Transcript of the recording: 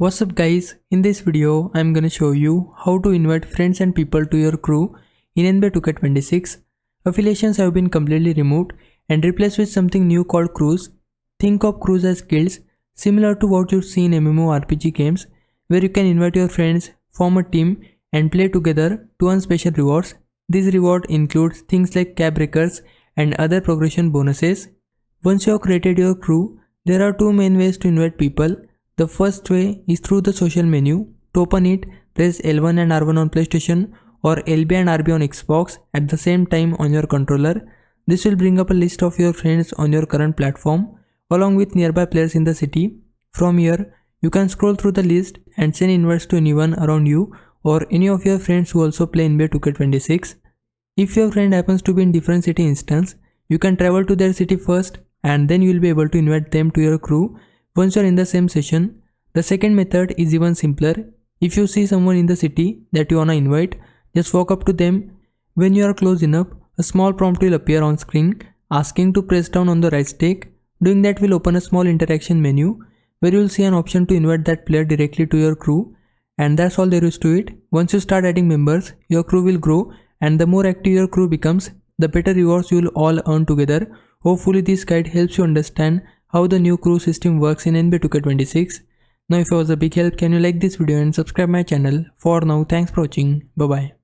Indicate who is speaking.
Speaker 1: What's up guys, in this video I'm gonna show you how to invite friends and people to your crew in NBA 2K26. Affiliations have been completely removed and replaced with something new called crews. Think of crews as guilds similar to what you see in MMORPG games, where you can invite your friends, form a team and play together to earn special rewards. This reward includes things like cap breakers and other progression bonuses. Once you have created your crew, there are two main ways to invite people. The first way is through the social menu. To open it, press L1 and R1 on PlayStation or LB and RB on Xbox at the same time on your controller. This will bring up a list of your friends on your current platform along with nearby players in the city. From here, you can scroll through the list and send invites to anyone around you or any of your friends who also play NBA 2K26. If your friend happens to be in different city instance, you can travel to their city first and then you will be able to invite them to your crew once you are in the same session. The second method is even simpler. If you see someone in the city that you wanna invite, just walk up to them. When you are close enough, a small prompt will appear on screen asking to press down on the right stick. Doing that will open a small interaction menu where you will see an option to invite that player directly to your crew, and that's all there is to it. Once you start adding members, your crew will grow, and the more active your crew becomes, the better rewards you will all earn together. Hopefully this guide helps you understand how the new crew system works in NBA 2K26. Now if it was a big help, can you like this video and subscribe my channel. For now, thanks for watching. Bye bye.